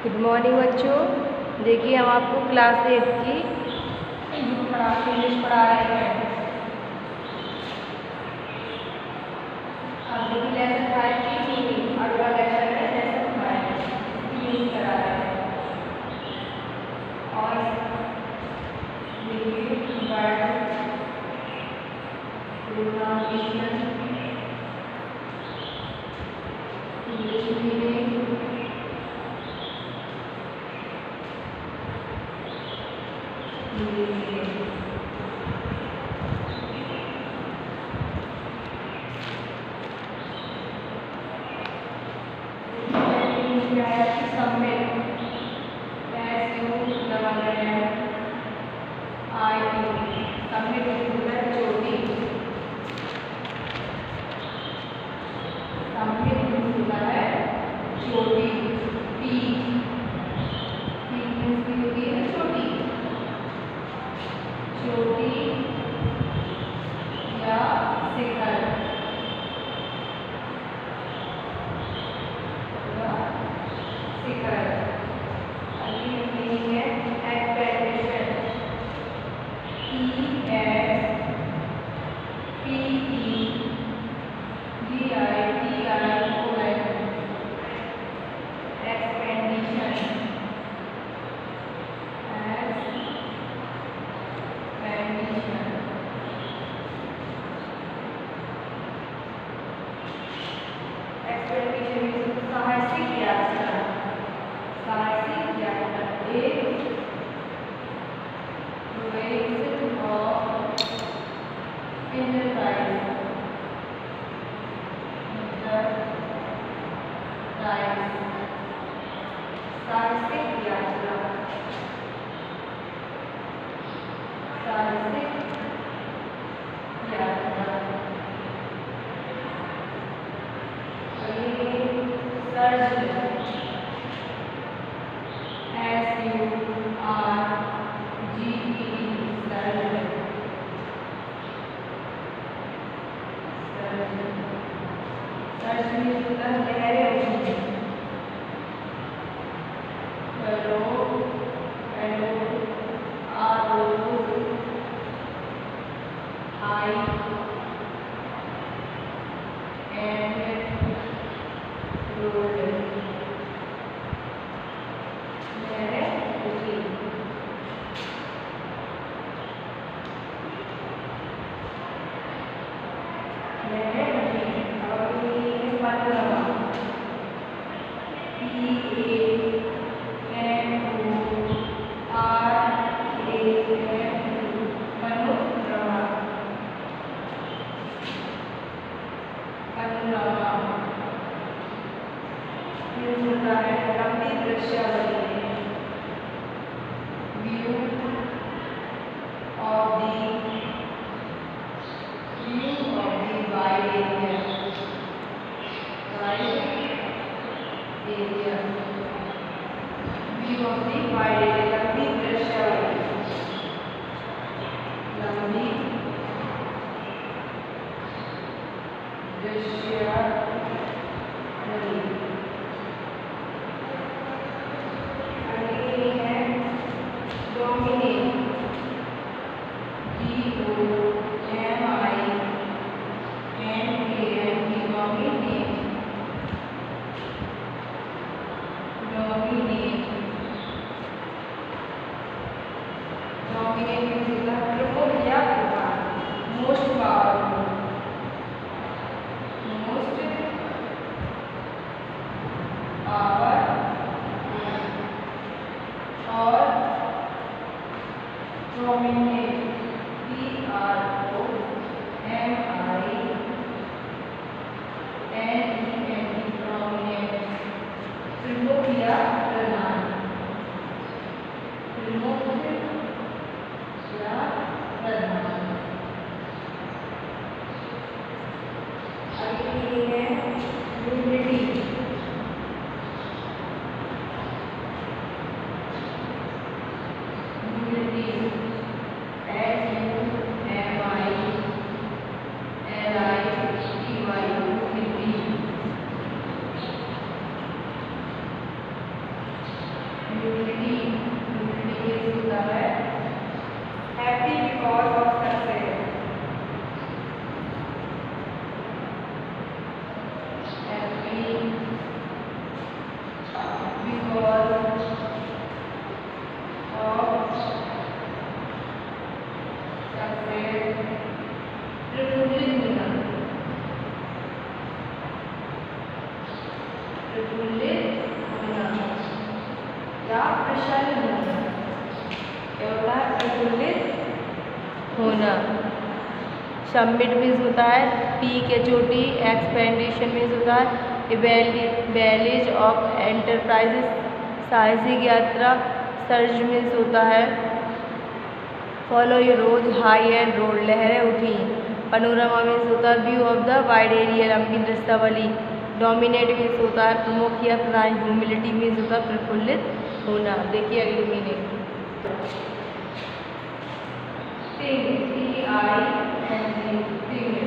Good morning बच्चों। देखिए हम आपको क्लास 8 की इंग्लिश पढ़ा रहे हैं। अब देखिए लेसन 5 की मीनिंग, अगला लेक्चर है लेसन 5 की मीनिंग करा रहे हैं। और देखिए word pronunciation, English meaning, utility utility होता है happy because of success, happy because of success, प्रफुल्लित होना, प्रफुल्लित होना या प्रसन्न होना, क्या होता है प्रफुल्लित होना। सबमिट मीन्स होता है पी के चोटी, एक्सपेंडिशन मीन्स होता है इवेलिज ऑफ एंटरप्राइजेस, साहसिक यात्रा। सर्ज मीन्स होता है follow your rose, high and road, लहरें उठी। पनोरमा मीन्स होता है view of the wide area, लंबी दृश्यावली। डोमिनेट मीन्स होता है प्रमुख या प्रधान। ह्यूमिलिटी मीन्स होता है प्रफुल्लित होना। देखिए अगली meaning thing, TING,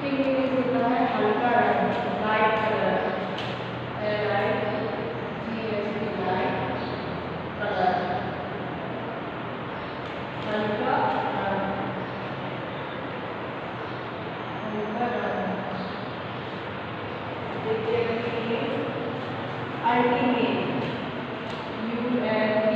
thing means होता है हल्का रंग, लाइट कलर, लाइट कलर, हल्का रंग, हल्का रंग। देखिए अल्टीमेट, ULTIMATE,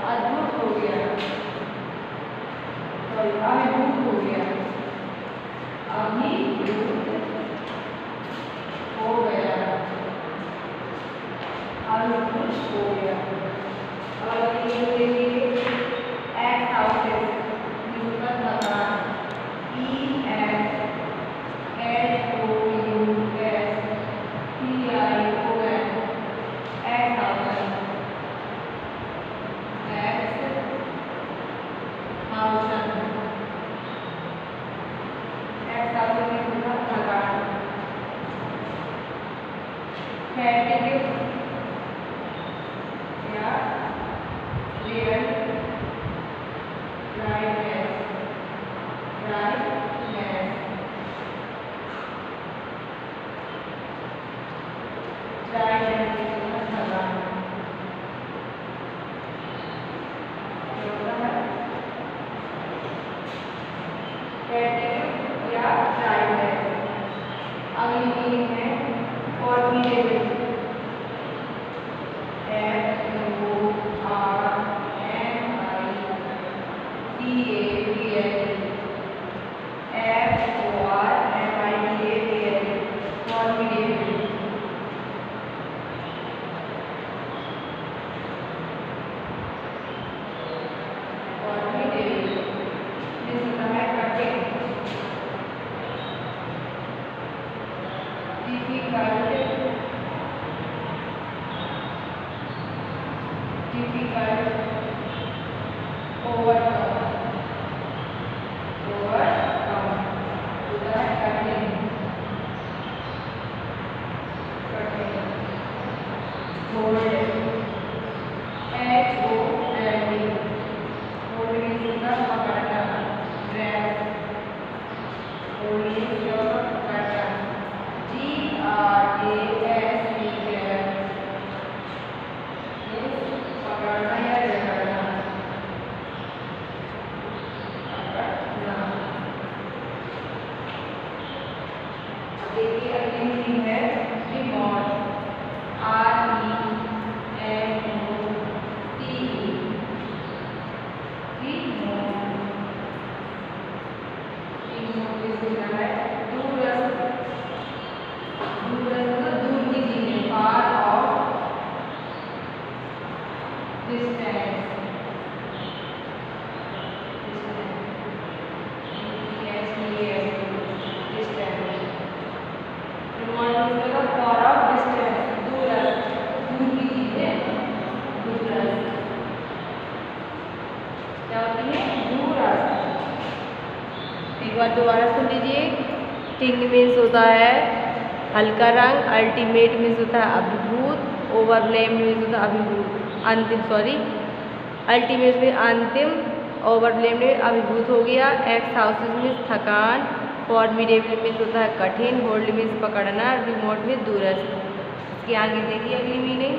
अद्भुत हो गया, सॉरी अभिभूत हो गया, अभिभूत हो गया, अभिभूत हो गया। और ये एक्ट हाउसेस न्यूटन मकान, पकड़ना या डिस्टेंस, फॉर ऑफ डिस्टेंस, दूर की चीजें दूरस्थ क्या होती है? दूरस्थ। एक बार दोबारा सुन लीजिए। टिंग मीन्स होता है हल्का रंग, अल्टीमेट मीन्स होता है अभिभूत, ओवरलेम मीन्स होता है अभिभूत अंतिम, सॉरी अल्टीमेट में अंतिम, ओवरलेम में अभिभूत हो गया। एक्स हाउसेज मीन्स थकान, फॉर्मिडेबल मीन्स होता है कठिन, होल्ड मीन्स पकड़ना, रिमोट में दूरस्थ। इसके आगे देखिए अगली मीनिंग।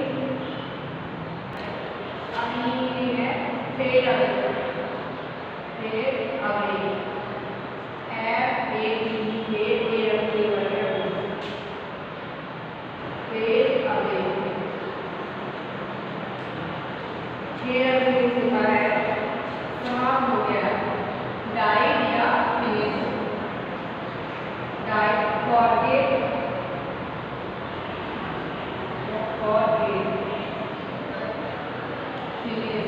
अगली मीनिंग है fade away, fade away, fade away. होता है समाप्त हो गया, डाइड या फिनिश, डाइड फॉरगेट, फिनिश,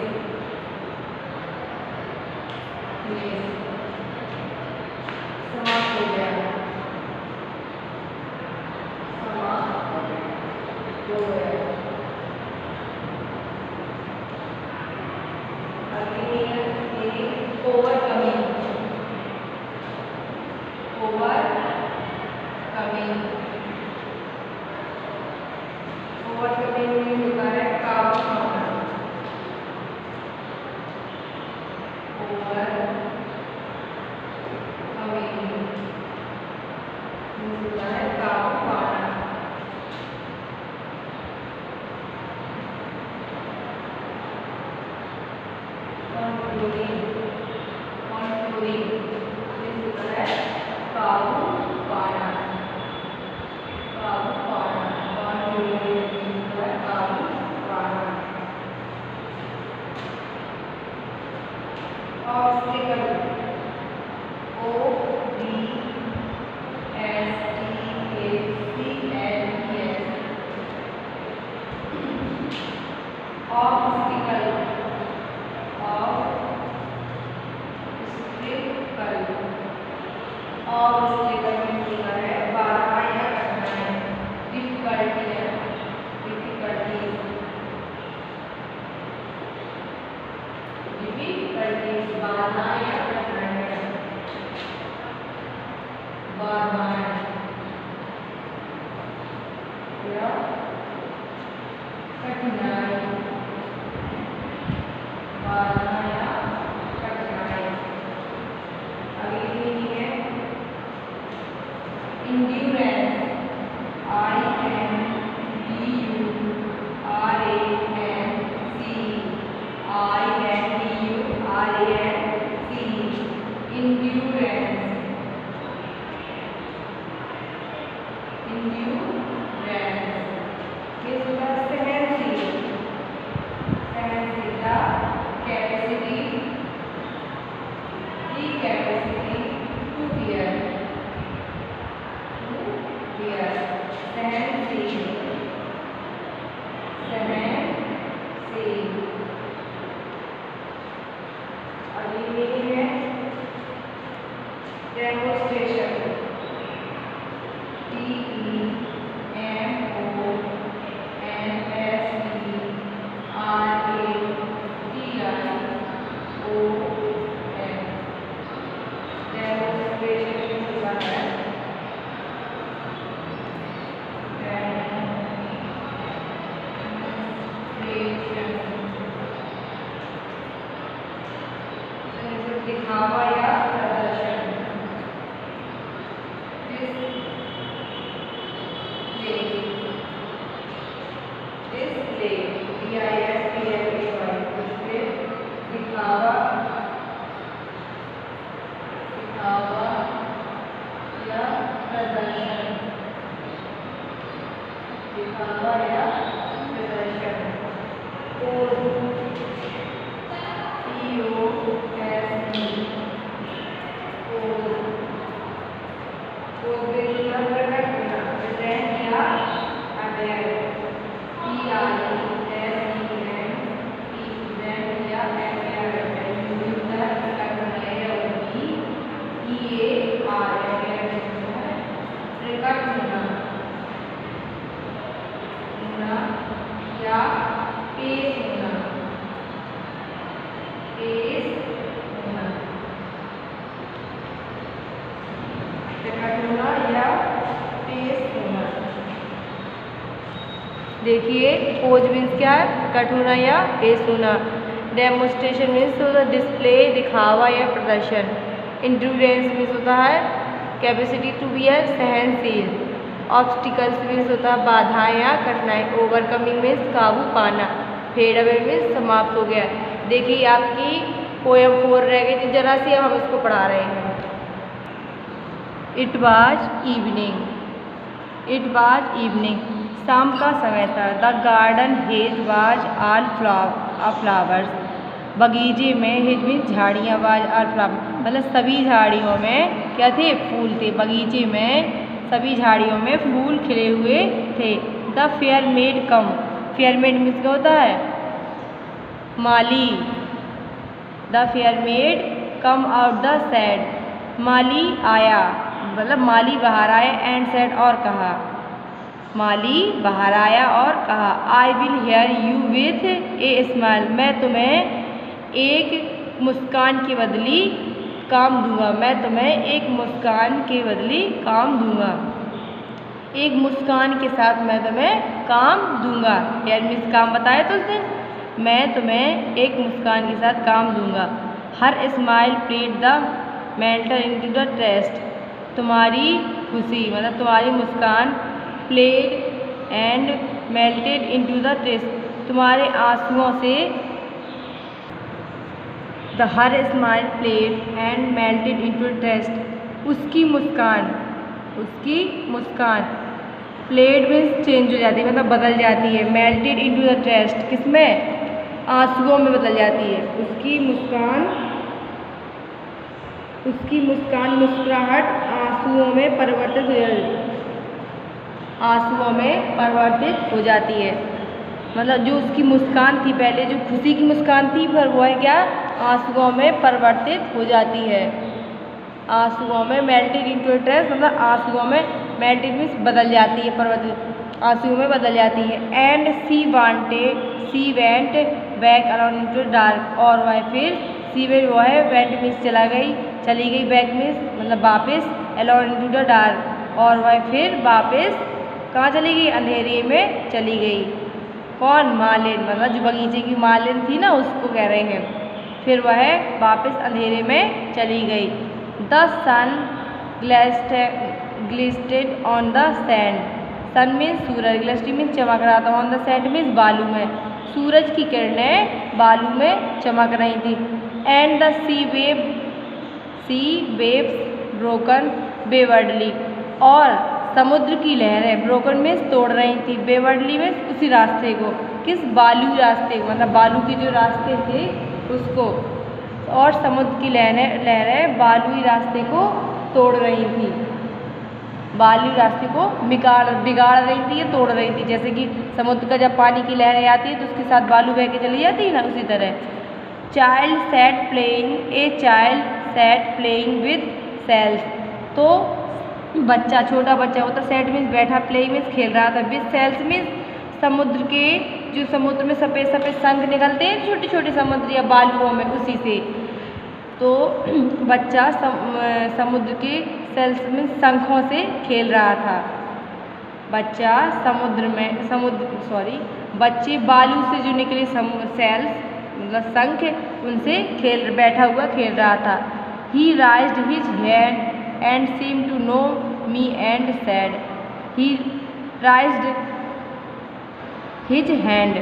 समाप्त हो गया, समाप्त हो गया। ओवरकमिंग, ओवरकमिंग, ओवरकमिंग में होता है काबू पाना, ओवरकमिंग होता है काबू पाना। कॉन्क्लूडिंग होता है काबू पाना, काबू पाना, कॉन्क्लूडिंग होता है काबू पाना। ऑब्स्टिकल, OBSTACLES, ऑब्स्टिकल, ऑब्स्टिकल में होता है बाधा या कठिनाई, डिफिकल्टी, डिफिकल्टीज, डिफिकल्टीज, बाधा या कठिनाई, बाधाएं या कठिनाई, बाधा या कठिनाई। अगली मीनिंग है इंड्योरेंस, इंड्योरेंस, इंड्योरेंस ये होता है सहनशीलता, कैपेसिटी, की कैपेसिटी टू बियर, सहनशील, सहनशील। अगली मीनिंग है डेमोन्स्ट्रेशन, DEMONSTRATION, देखिए पोज मीन्स क्या है, प्रकट होना या पेश होना। डेमोस्ट्रेशन मीन्स होता है डिस्प्ले, दिखावा या प्रदर्शन। इंड्योरेंस मीन्स होता है कैपेसिटी टू बी है, सहनशील। ऑब्स्टिकल्स मीन्स होता है बाधाएं या कठिनाई। ओवरकमिंग मीन्स काबू पाना। फेड अवे मीन्स समाप्त हो गया। देखिए आपकी पोएम 4 रह गई थी जरा सी, अब हम इसको पढ़ा रहे हैं। It was evening. It was evening, शाम का समय था। The garden hedge was all flowers, बगीचे में, हेज मीन्स झाड़ियाँ, वाज ऑल फ्लावर मतलब सभी झाड़ियों में क्या थे, फूल थे। बगीचे में सभी झाड़ियों में फूल खिले हुए थे। The fair maid come, fair maid means क्या होता है, माली। The fair maid come out the said, माली आया मतलब माली बाहर आया। एंड सैड और कहा, माली बाहर आया और कहा, I will hair you with a smile, मैं तुम्हें एक मुस्कान के बदली काम दूंगा। मैं तुम्हें एक मुस्कान के बदली काम दूंगा। एक मुस्कान के साथ मैं तुम्हें काम दूंगा। हेयर मीन्स काम बताया तो उसने, मैं तुम्हें एक मुस्कान के साथ काम दूंगा। Her smile played the melter into the taste, तुम्हारी खुशी मतलब तुम्हारी मुस्कान, played and melted into the taste, तुम्हारे आंसुओं से, the her smile played and melted into the taste, उसकी मुस्कान, उसकी मुस्कान। प्लेड मीन्स चेंज हो जाती है मतलब बदल जाती है। मेल्टेड इनटू द टेस्ट किसमें, आंसुओं में बदल जाती है। उसकी मुस्कान, उसकी मुस्कान मुस्कुराहट आंसुओं में परिवर्तित हो जाती है, आंसुओं में परिवर्तित हो जाती है। मतलब जो उसकी मुस्कान थी पहले, जो खुशी की मुस्कान थी, पर वो है क्या, आंसुओं में परिवर्तित हो जाती है। आंसुओं में मेल्टेड इनटू टेस्ट मतलब आंसुओं में, मेल्टेड मीन्स बदल जाती है, परिवर्तित, आंसुओं में बदल जाती है। And she went back around into dark, और वह फिर सी वे वो है, वेंट मीन्स चला गई, चली गई, बैक मीन्स मतलब वापस, अराउंड इनटू द डार्क, और वह फिर वापस कहाँ चली गई, अंधेरे में चली गई। कौन, मालिन मतलब जो बगीचे की मालिन थी ना, उसको कह रहे हैं। फिर वह वापस अंधेरे में चली गई। The sun glistened on the sand, sun means सूरज, ग्लिस्टेड मीन्स चमक रहा था, ऑन द सैंड मीन्स बालू में, सूरज की किरणें बालू में चमक रही थी। And the sea waves broken backwardly, और समुद्र की लहरें, ब्रोकन मीन्स तोड़ रही थी, बेवर्डली मीन्स उसी रास्ते को, किस, बालू रास्ते को मतलब बालू के जो रास्ते थे उसको, और समुद्र की लहरें बालुई रास्ते को तोड़ रही थी, बालू रास्ते को बिगाड़ रही थी या तोड़ रही थी। जैसे कि समुद्र का जब पानी की लहरें आती है तो उसके साथ बालू बह के चली जाती है ना, उसी तरह। Child sat playing, a child sat playing with shells, तो बच्चा, छोटा बच्चा होता, सैट मीन्स बैठा, प्लेइंग मीन्स खेल रहा था, विद सेल्स मीन्स समुद्र के, जो समुद्र में सफ़ेद सफ़ेद शंख निकलते हैं छोटे छोटे समुद्र या बालुओं में, उसी से। तो बच्चा समुद्र के सेल्स में शंखों से खेल रहा था। बच्चा बच्चे बालू से जो निकले सेल्स मतलब शंख, उनसे बैठा हुआ खेल रहा था। He raised his hand and seem to know me and said, he raised his hand,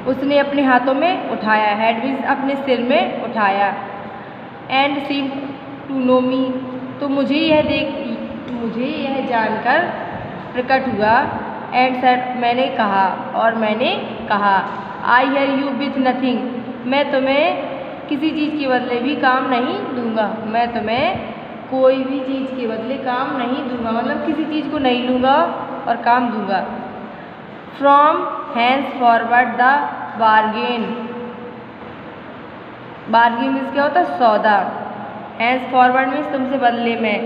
उसने अपने हाथों में उठाया, हेड मीन्स अपने सिर में उठाया। एंड सीम टू नो मी, तो मुझे यह जानकर प्रकट हुआ। एंड सेड, मैंने कहा, और मैंने कहा, आई हेयर यू विथ नथिंग, मैं तुम्हें किसी चीज़ के बदले भी काम नहीं दूंगा, मैं तुम्हें कोई भी चीज़ के बदले काम नहीं दूंगा, मतलब किसी चीज़ को नहीं लूँगा और काम दूंगा। From hence forward the bargain, bargain means क्या होता है, सौदा। हैंस फॉरवर्ड मीन्स तुमसे बदले में।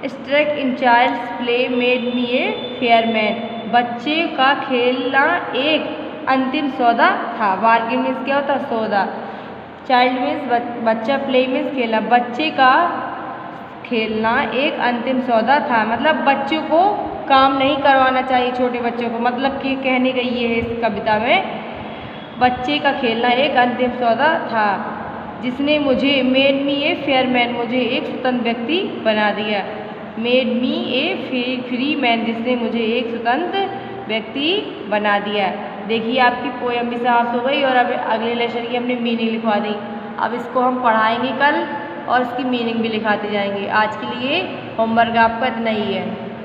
Streak in child's play made me a fair man, बच्चे का खेलना एक अंतिम सौदा था। बार्गेन मीन्स क्या होता है, सौदा। चाइल्ड मीन्स बच्चा, प्ले मीन्स खेलना, बच्चे का खेलना एक अंतिम सौदा था, मतलब बच्चों को काम नहीं करवाना चाहिए छोटे बच्चों को। मतलब कि कहने गई ये है इस कविता में, बच्चे का खेलना एक अंतिम सौदा था जिसने मुझे made me a fair man, मुझे एक स्वतंत्र व्यक्ति बना दिया। मेड मी ए फ्री मैन, जिसने मुझे एक स्वतंत्र व्यक्ति बना दिया। देखिए आपकी पोयम भी समाप्त हो गई और अब अगले लेसन की हमने मीनिंग लिखवा दी। अब इसको हम पढ़ाएंगे कल और इसकी मीनिंग भी लिखाते जाएंगे। आज के लिए होमवर्क आपका इतना ही है।